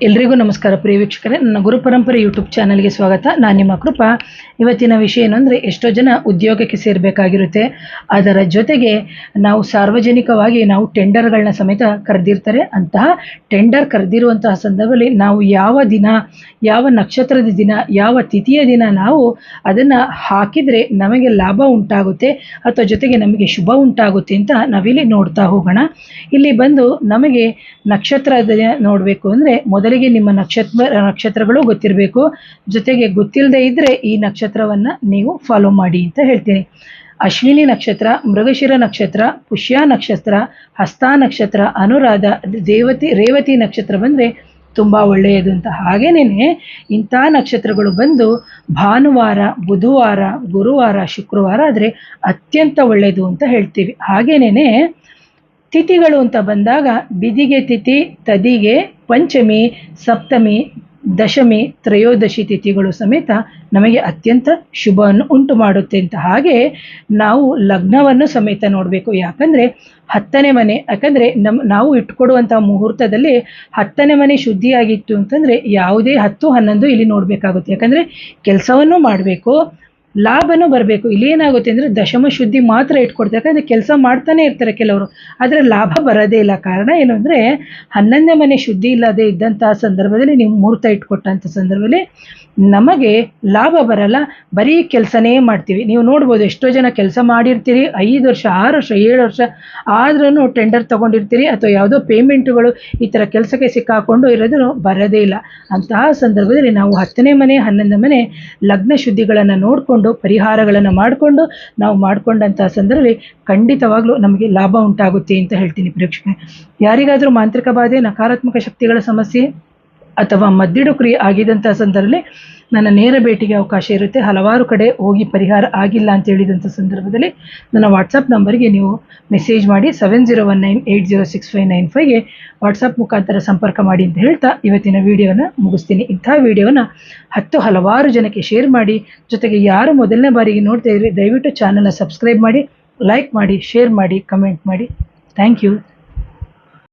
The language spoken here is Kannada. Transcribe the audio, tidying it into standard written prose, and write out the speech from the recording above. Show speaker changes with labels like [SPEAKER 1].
[SPEAKER 1] ಎಲ್ರಿಗೂ ನಮಸ್ಕಾರ ಪ್ರಿಯ ವೀಕ್ಷಕರೇ, ನನ್ನ ಗುರುಪರಂಪರೆ ಯೂಟ್ಯೂಬ್ ಚಾನಲ್ಗೆ ಸ್ವಾಗತ. ನಾನು ನಿಮ್ಮ ಕೃಪಾ. ಇವತ್ತಿನ ವಿಷಯ ಏನು ಅಂದರೆ, ಎಷ್ಟೋ ಜನ ಉದ್ಯೋಗಕ್ಕೆ ಸೇರಬೇಕಾಗಿರುತ್ತೆ. ಅದರ ಜೊತೆಗೆ ನಾವು ಸಾರ್ವಜನಿಕವಾಗಿ ನಾವು ಟೆಂಡರ್ಗಳನ್ನ ಸಮೇತ ಕರೆದಿರ್ತಾರೆ. ಅಂತಹ ಟೆಂಡರ್ ಕರೆದಿರುವಂತಹ ಸಂದರ್ಭದಲ್ಲಿ ನಾವು ಯಾವ ದಿನ, ಯಾವ ನಕ್ಷತ್ರದ ದಿನ, ಯಾವ ತಿಥಿಯ ದಿನ ನಾವು ಅದನ್ನು ಹಾಕಿದರೆ ನಮಗೆ ಲಾಭ ಉಂಟಾಗುತ್ತೆ ಅಥವಾ ಜೊತೆಗೆ ನಮಗೆ ಶುಭ ಉಂಟಾಗುತ್ತೆ ಅಂತ ನಾವಿಲ್ಲಿ ನೋಡ್ತಾ ಹೋಗೋಣ. ಇಲ್ಲಿ ಬಂದು ನಮಗೆ ನಕ್ಷತ್ರದ ನೋಡಬೇಕು ಅಂದರೆ ಮೊದಲಿಗೆ ನಿಮ್ಮ ನಕ್ಷತ್ರಗಳು ಗೊತ್ತಿರಬೇಕು. ಜೊತೆಗೆ ಗೊತ್ತಿಲ್ಲದೆ ಇದ್ದರೆ ಈ ನಕ್ಷತ್ರವನ್ನು ನೀವು ಫಾಲೋ ಮಾಡಿ ಅಂತ ಹೇಳ್ತೀನಿ. ಅಶ್ವಿನಿ ನಕ್ಷತ್ರ, ಮೃಗಶಿರ ನಕ್ಷತ್ರ, ಪುಷ್ಯ ನಕ್ಷತ್ರ, ಹಸ್ತ ನಕ್ಷತ್ರ, ಅನುರಾಧ, ರೇವತಿ ನಕ್ಷತ್ರ ಬಂದರೆ ತುಂಬ ಒಳ್ಳೆಯದು ಅಂತ. ಹಾಗೇನೇ ಇಂಥ ನಕ್ಷತ್ರಗಳು ಬಂದು ಭಾನುವಾರ, ಬುಧವಾರ, ಗುರುವಾರ, ಶುಕ್ರವಾರ ಆದರೆ ಅತ್ಯಂತ ಒಳ್ಳೆಯದು ಅಂತ ಹೇಳ್ತೀವಿ. ಹಾಗೇನೇ ತಿಥಿಗಳು ಅಂತ ಬಂದಾಗ ಬಿದಿಗೆ ತಿಥಿ, ತದಿಗೆ, ಪಂಚಮಿ, ಸಪ್ತಮಿ, ದಶಮಿ, ತ್ರಯೋದಶಿ ತಿಥಿಗಳು ಸಮೇತ ನಮಗೆ ಅತ್ಯಂತ ಶುಭವನ್ನು ಉಂಟು ಮಾಡುತ್ತೆ ಅಂತ. ಹಾಗೆ ನಾವು ಲಗ್ನವನ್ನು ಸಮೇತ ನೋಡಬೇಕು. ಯಾಕಂದರೆ 10ನೇ ಮನೆ, ಯಾಕಂದರೆ ನಾವು ಇಟ್ಕೊಡುವಂಥ ಮುಹೂರ್ತದಲ್ಲಿ 10ನೇ ಮನೆ ಶುದ್ಧಿಯಾಗಿತ್ತು ಅಂತಂದರೆ ಯಾವುದೇ 10, 11 ಇಲ್ಲಿ ನೋಡಬೇಕಾಗುತ್ತೆ. ಯಾಕಂದರೆ ಕೆಲಸವನ್ನು ಮಾಡಬೇಕು, ಲಾಭನೂ ಬರಬೇಕು. ಇಲ್ಲಿ ಏನಾಗುತ್ತೆ ಅಂದರೆ ದಶಮ ಶುದ್ಧಿ ಮಾತ್ರ ಇಟ್ಕೊಡ್ತಾರೆ. ಯಾಕಂದರೆ ಕೆಲಸ ಮಾಡ್ತಾನೆ ಇರ್ತಾರೆ ಕೆಲವರು, ಆದರೆ ಲಾಭ ಬರೋದೇ ಇಲ್ಲ. ಕಾರಣ ಏನು ಅಂದರೆ 11ನೇ ಮನೆ ಶುದ್ಧಿ ಇಲ್ಲದೆ ಇದ್ದಂತಹ ಸಂದರ್ಭದಲ್ಲಿ ನೀವು ಮುಹೂರ್ತ ಇಟ್ಕೊಟ್ಟಂಥ ಸಂದರ್ಭದಲ್ಲಿ ನಮಗೆ ಲಾಭ ಬರಲ್ಲ, ಬರೀ ಕೆಲಸನೇ ಮಾಡ್ತೀವಿ. ನೀವು ನೋಡ್ಬೋದು, ಎಷ್ಟೋ ಜನ ಕೆಲಸ ಮಾಡಿರ್ತೀರಿ, 5 ವರ್ಷ, 6 ವರ್ಷ, 7 ವರ್ಷ ಆದ್ರೂ ಟೆಂಡರ್ ತೊಗೊಂಡಿರ್ತೀರಿ ಅಥವಾ ಯಾವುದೋ ಪೇಮೆಂಟುಗಳು ಈ ಥರ ಕೆಲಸಕ್ಕೆ ಸಿಕ್ಕಾಕೊಂಡು ಇರೋದು ಬರೋದೇ ಇಲ್ಲ. ಅಂತಹ ಸಂದರ್ಭದಲ್ಲಿ ನಾವು 10ನೇ ಮನೆ, 11ನೇ ಮನೆ ಲಗ್ನ ಶುದ್ಧಿಗಳನ್ನು ನೋಡಿಕೊಂಡು ಪರಿಹಾರಗಳನ್ನು ಮಾಡಿಕೊಂಡು ನಾವು ಮಾಡಿಕೊಂಡಂತಹ ಸಂದರ್ಭದಲ್ಲಿ ಖಂಡಿತವಾಗ್ಲೂ ನಮಗೆ ಲಾಭ ಉಂಟಾಗುತ್ತೆ ಅಂತ ಹೇಳ್ತೀನಿ. ಪ್ರೇಕ್ಷಕರೇ, ಯಾರಿಗಾದರೂ ಮಾಂತ್ರಿಕ ಬಾಧೆ, ನಕಾರಾತ್ಮಕ ಶಕ್ತಿಗಳ ಸಮಸ್ಯೆ ಅಥವಾ ಮದ್ದಿಡು ಕ್ರಿಯೆ ಆಗಿದ್ದಂಥ ಸಂದರ್ಭದಲ್ಲಿ ನನ್ನ ನೇರ ಭೇಟಿಗೆ ಅವಕಾಶ ಇರುತ್ತೆ. ಹಲವಾರು ಕಡೆ ಹೋಗಿ ಪರಿಹಾರ ಆಗಿಲ್ಲ ಅಂತ ಹೇಳಿದಂಥ ಸಂದರ್ಭದಲ್ಲಿ ನನ್ನ ವಾಟ್ಸಪ್ ನಂಬರ್ಗೆ ನೀವು ಮೆಸೇಜ್ ಮಾಡಿ 7019806595ಗೆ ವಾಟ್ಸಪ್ ಮುಖಾಂತರ ಸಂಪರ್ಕ ಮಾಡಿ ಅಂತ ಹೇಳ್ತಾ ಇವತ್ತಿನ ವಿಡಿಯೋನ ಮುಗಿಸ್ತೀನಿ. ಇಂಥ ವಿಡಿಯೋನ ಹಲವಾರು ಜನಕ್ಕೆ ಶೇರ್ ಮಾಡಿ. ಜೊತೆಗೆ ಯಾರು ಮೊದಲನೇ ಬಾರಿಗೆ ನೋಡ್ತಾ ಇದ್ರಿ ದಯವಿಟ್ಟು ಚಾನಲ್ನ ಸಬ್ಸ್ಕ್ರೈಬ್ ಮಾಡಿ, ಲೈಕ್ ಮಾಡಿ, ಶೇರ್ ಮಾಡಿ, ಕಮೆಂಟ್ ಮಾಡಿ. Thank you.